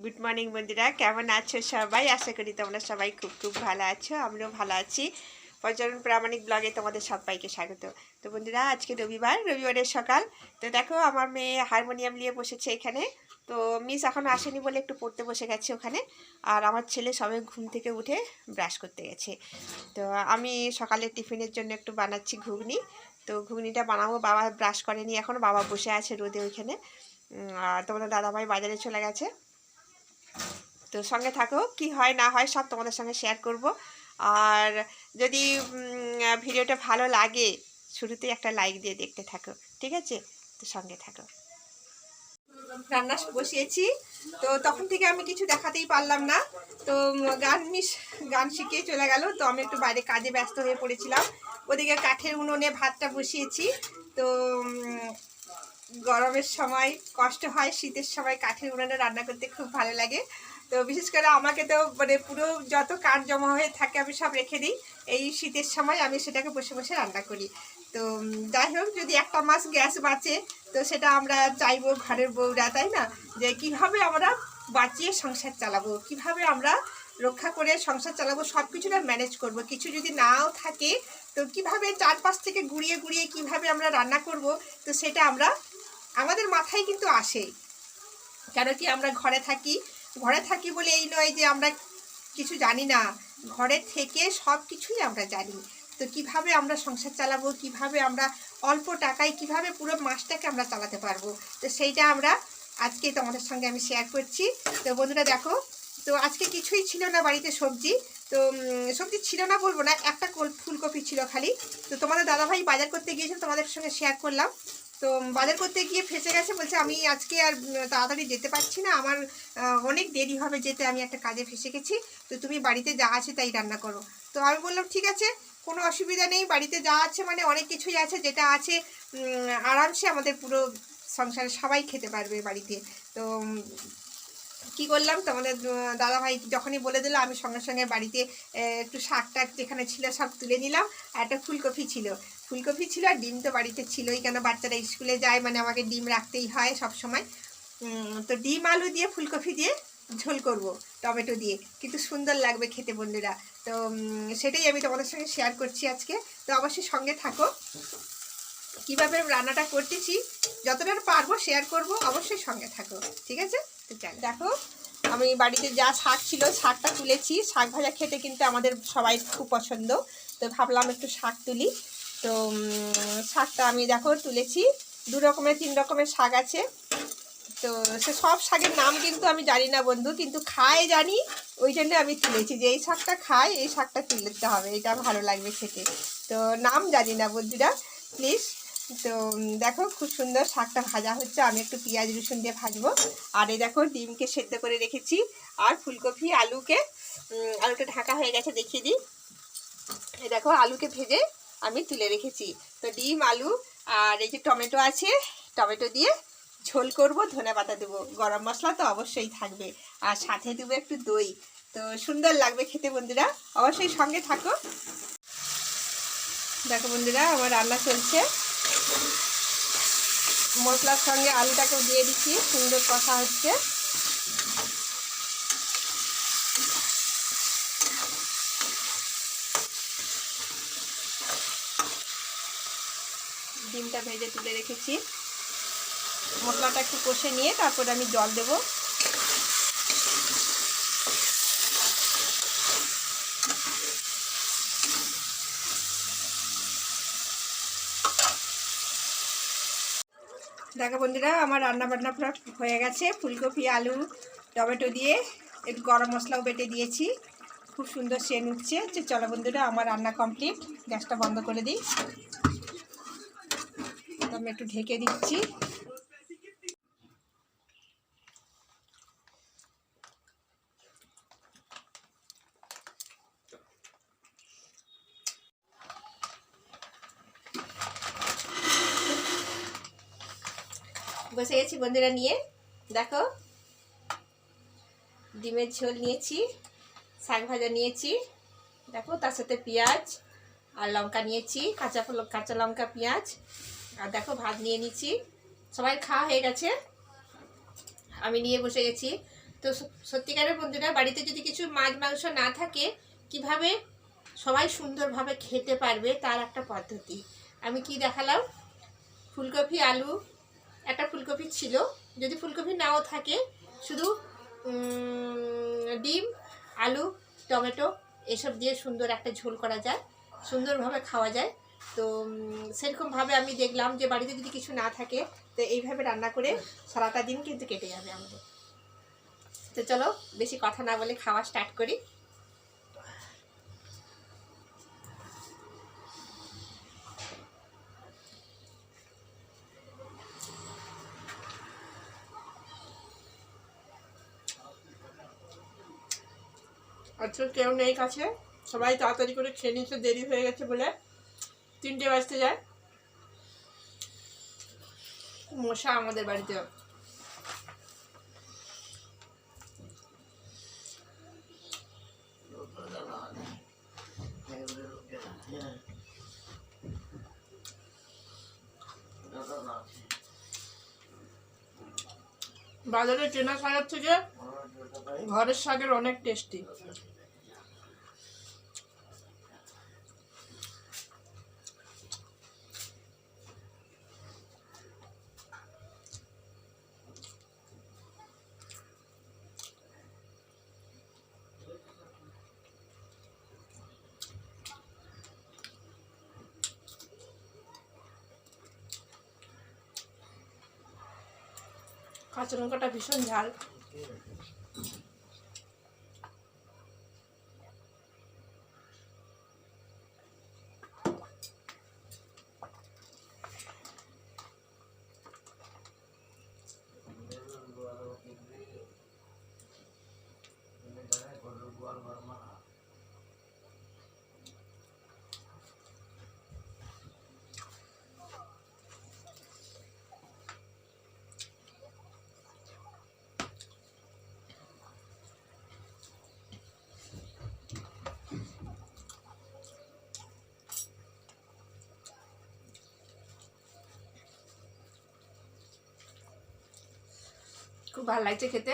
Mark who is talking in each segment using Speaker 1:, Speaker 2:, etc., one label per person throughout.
Speaker 1: Good morning বন্ধুরা, কেমন আছো সবাই? আশা করি তোমরা সবাই খুব খুব ভালো আছো। আমিও ভালো আছি। পর্যটন প্রামাণিক ব্লগে তোমাদের সবাইকে স্বাগত। তো বন্ধুরা, আজকে রবিবারের সকাল। তো দেখো, আমার মেয়ে হারমোনিয়াম নিয়ে বসেছে এখানে। তো মিস এখন আসেনি বলে একটু পড়তে বসে গেছে ওখানে। আর আমার ছেলে সবে ঘুম থেকে উঠে ব্রাশ করতে গেছে। তো আমি সকালে টিফিনের জন্য একটু বানাচ্ছি ঘুগনি। তো ঘুগনিটা বানাবো। বাবা ব্রাশ করেনি এখন, বাবা বসে আছে রোদে ওইখানে। আর তোমাদের দাদাভাই বাজারে চলে গেছে। তো সঙ্গে থাকো, কি হয় না হয় সব তোমাদের সঙ্গে শেয়ার করব। আর যদি ভিডিওটা ভালো লাগে, শুরুতে একটা লাইক দিয়ে দেখতে থাকো, ঠিক আছে? তো সঙ্গে থাকো। রান্না বসিয়েছি, তো তখন থেকে আমি কিছু দেখাতেই পারলাম না। তো গান শিখিয়ে চলে গেল। তো আমি একটু বাইরে কাজে ব্যস্ত হয়ে পড়েছিলাম। ওদিকে কাঠের উনুনে ভাতটা বসিয়েছি। তো গরমের সময় কষ্ট হয়, শীতের সময় কাঠের উনুনে রান্না করতে খুব ভালো লাগে। তো বিশেষ করে আমাকে তো মানে পুরো যত কাঠ জমা হয়ে থাকে আমি সব রেখে দিই। এই শীতের সময় আমি সেটাকে বসে বসে রান্না করি। তো যাই হোক, যদি একটা মাস গ্যাস বাঁচে তো সেটা আমরা চাইবো ঘরের বউরা, তাই না? যে কিভাবে আমরা বাঁচিয়ে সংসার চালাবো, কিভাবে আমরা রক্ষা করে সংসার চালাবো, সব কিছুটা ম্যানেজ করব। কিছু যদি নাও থাকে তো কিভাবে চারপাশ থেকে ঘুরিয়ে ঘুরিয়ে কিভাবে আমরা রান্না করব, তো সেটা আমাদের মাথায় কিন্তু আসে। কেন কি আমরা ঘরে থাকি বলে এই নয় যে আমরা কিছু জানি না। ঘরে থেকে সব কিছুই আমরা জানি। তো কিভাবে আমরা সংসার চালাবো, কিভাবে আমরা অল্প টাকায় কিভাবে পুরো মাসটাকে আমরা চালাতে পারবো, তো সেইটা আজকে তোমাদের সঙ্গে আমি শেয়ার করছি। তো বন্ধুরা দেখো, তো আজকে কিছুই ছিল না বাড়িতে সবজি। তো সবজি ছিল না বলবো না, একটা ফুলকপি ছিল খালি। তো তোমাদের দাদাভাই বাজার করতে গিয়েছিল, তোমাদের সঙ্গে শেয়ার করলাম। তো বাজার করতে গিয়ে ফেঁসে গেছে, বলছে আমি আজকে আর তাড়াতাড়ি যেতে পারছি না, আমার অনেক দেরি হবে যেতে, আমি একটা কাজে ফেঁসে গেছি। তো তুমি বাড়িতে যা আছে তাই রান্না করো। তো আমি বললাম ঠিক আছে, কোনো অসুবিধা নেই। বাড়িতে যা আছে মানে অনেক কিছুই আছে, যেটা আছে আরামসে আমাদের পুরো সংসারে সবাই খেতে পারবে বাড়িতে। তো কি করলাম, তোমাদের দাদাভাই যখনই বলে দিল, আমি সঙ্গে সঙ্গে বাড়িতে একটু শাক টাক যেখানে ছিল সব তুলে নিলাম। আর একটা ফুলকপি ছিল আর ডিম তো বাড়িতে ছিলই, কেন বাচ্চারা স্কুলে যায় মানে আমাকে ডিম রাখতেই হয় সব সময়। তো ডিম আলু দিয়ে ফুলকপি দিয়ে ঝোল করব টমেটো দিয়ে, কিন্তু সুন্দর লাগবে খেতে বন্ধুরা। তো সেটাই আমি তোমাদের সঙ্গে শেয়ার করছি আজকে। তো অবশ্যই সঙ্গে থাকো, কীভাবে রান্নাটা করতেছি যতটা পারবো শেয়ার করব, অবশ্যই সঙ্গে থাকো, ঠিক আছে? তো চল দেখো, আমি বাড়িতে যা শাক ছিল শাকটা তুলেছি। শাক ভাজা খেতে কিন্তু আমাদের সবাই খুব পছন্দ। তো ভাবলাম একটু শাক তুলি। তো শাকটা আমি দেখো তুলেছি। 3 রকমের শাক আছে। তো সে সব শাকের নাম কিন্তু আমি জানি না বন্ধু, কিন্তু খায় জানি। ওই জন্য আমি তুলেছি যে এই শাকটা খায়, এই শাকটা তুলতে হবে, এটা ভালো লাগবে খেতে। তো নাম জানি না বন্ধুরা, প্লিজ। তো দেখো, খুব সুন্দর শাকটা ভাজা হচ্ছে। আমি একটু পেঁয়াজ রসুন দিয়ে ভাজবো। আর এই দেখো, ডিমকে সেদ্ধ করে রেখেছি। আর ফুলকপি আলুটা ঢাকা হয়ে গেছে, দেখিয়ে দিই। এই দেখো, আলুকে ভেজে আমি তুলে রেখেছি। তো ডিম, আলু আর এই যে টমেটো আছে, টমেটো দিয়ে ঝোল করব। ধনেপাতা দেবো, গরম মশলা তো অবশ্যই থাকবে, আর সাথে দেবো একটু দই। তো সুন্দর লাগবে খেতে বন্ধুরা, অবশ্যই সঙ্গে থাকো। দেখো বন্ধুরা, আমার রান্না চলছে। মশলার সঙ্গে আলুটাকেও দিয়ে দিচ্ছি, সুন্দর কষা হচ্ছে। ডিমটা ভেজে তুলে রেখেছি। মশলাটা একটু কষে নিয়ে তারপরে আমি জল দেবো। দেখো বন্ধুরা, আমার রান্না বান্না পুরো হয়ে গেছে। ফুলকপি, আলু, টমেটো দিয়ে একটু গরম মশলাও বেটে দিয়েছি। খুব সুন্দর সেন্ট উঠছে। যে চলো বন্ধুরা, আমার রান্না কমপ্লিট। গ্যাসটা বন্ধ করে দিই। তো আমি একটু ঢেকে দিচ্ছি। বসে গেছি বন্ধুরা নিয়ে। দেখো, ডিমের ঝোল নিয়েছি, শাক ভাজা নিয়েছি, দেখো তার সাথে পেঁয়াজ আর লঙ্কা নিয়েছি, কাঁচা লঙ্কা, পেঁয়াজ। আর দেখো, ভাত নিয়ে নিচ্ছি। সবাই খাওয়া হয়ে গেছে, আমি নিয়ে বসে গেছি। তো সত্যিকারের বন্ধুরা, বাড়িতে যদি কিছু মাছ মাংস না থাকে কিভাবে সবাই সুন্দরভাবে খেতে পারবে তার একটা পদ্ধতি আমি কি দেখালাম। ফুলকপি আলু, একটা ফুলকপি ছিল, যদি ফুলকপি নাও থাকে শুধু ডিম আলু টমেটো এসব দিয়ে সুন্দর একটা ঝোল করা যায়, সুন্দরভাবে খাওয়া যায়। তো সেরকমভাবে আমি দেখলাম যে বাড়িতে যদি কিছু না থাকে তো এইভাবে রান্না করে সারাটা দিন কিন্তু কেটে যাবে আমাদের। তো চলো বেশি কথা না বলে খাওয়া স্টার্ট করি। আচ্ছা কেউ নেই কাছে, সবাই তাড়াতাড়ি করে খেয়ে নিচ্ছে, দেরি হয়ে গেছে বলে 3টে বাজতে যায়। মশা আমাদের বাড়িতে। বাজারে কেনা শাকের থেকে ঘরের শাকের অনেক টেস্টি। কাঁচা লঙ্কাটা ভীষণ ঝাল। খুব ভালো লাগছে খেতে।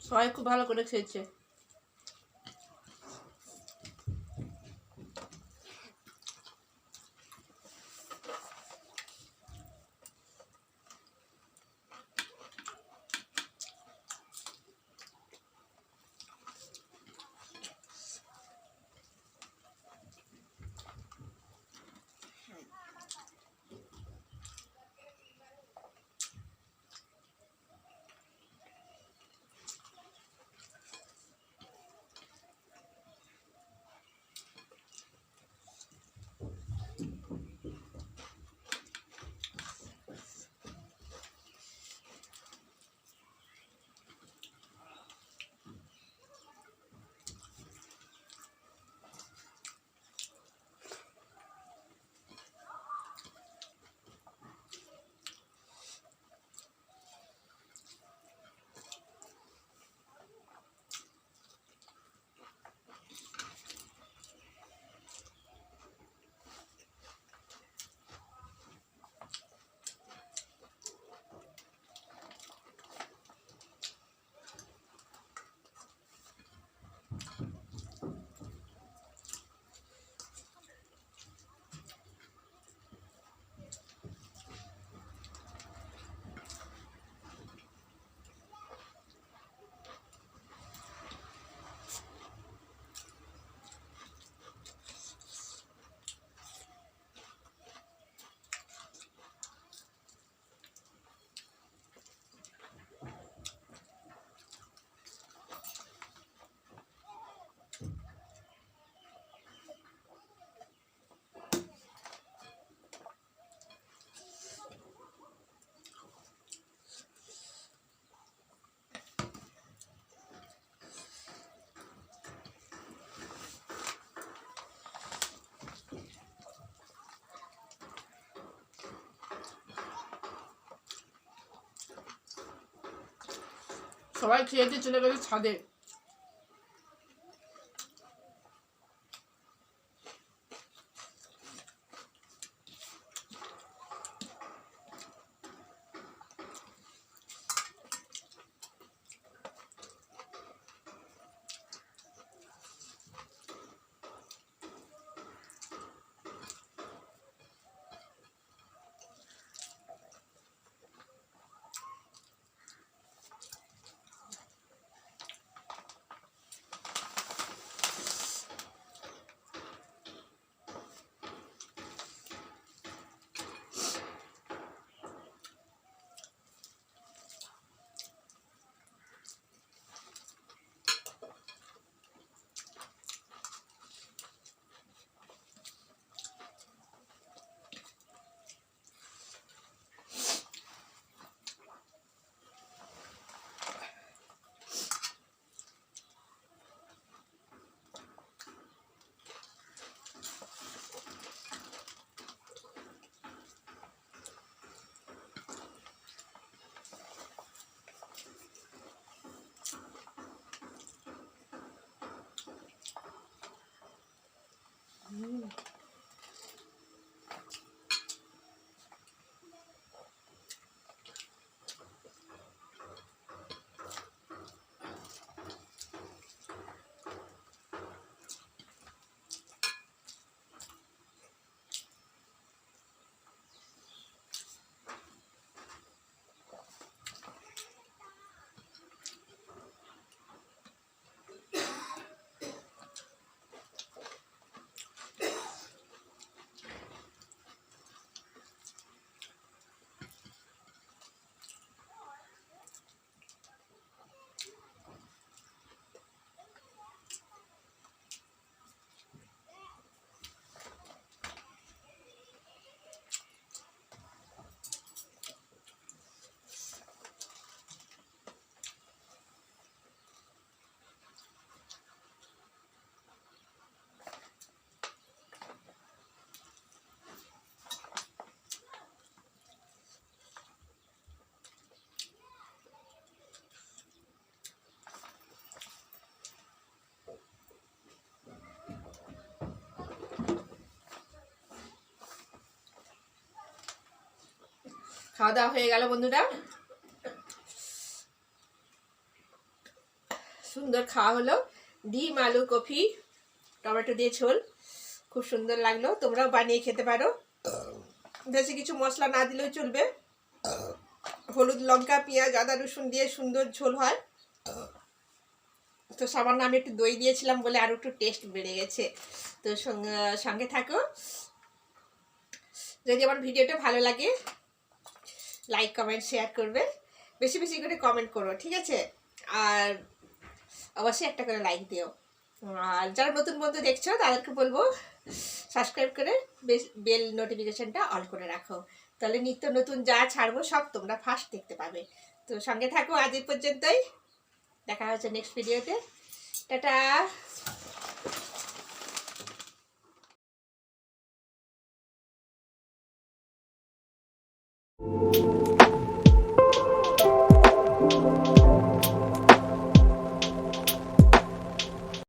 Speaker 1: সবাই খুব ভালো করে খেয়েছে।
Speaker 2: সবাই খেয়েতে চলে গেছে ছাদে। খাওয়া দাওয়া হয়ে গেল বন্ধুরা, সুন্দর খাওয়া হলো। ডিম আলু কফি টমেটো দিয়ে ঝোল, খুব সুন্দর লাগলো। তোমরাও বানিয়ে খেতে পারো, বেশি কিছু মশলা না দিলেও চলবে। হলুদ লঙ্কা পেঁয়াজ আদা রসুন দিয়ে সুন্দর ঝোল হয়। তো সামান্য আমি একটু দই দিয়েছিলাম বলে আরও একটু টেস্ট বেড়ে গেছে। তো সঙ্গে থাকো। যদি আমার ভিডিওটা ভালো লাগে লাইক কমেন্ট শেয়ার করবে, বেশি বেশি করে কমেন্ট করো, ঠিক আছে? আর অবশ্যই একটা করে লাইক দিও। আর যারা নতুন বন্ধু দেখছো তাদেরকে বলবো সাবস্ক্রাইব করে বেল নোটিফিকেশনটা অন করে রাখো, তাহলে নিত্য নতুন যা ছাড়বো সব তোমরা ফার্স্ট দেখতে পাবে। তো সঙ্গে থাকো, আজ এই পর্যন্তই, দেখা হচ্ছে নেক্সট ভিডিওতে। টাটা।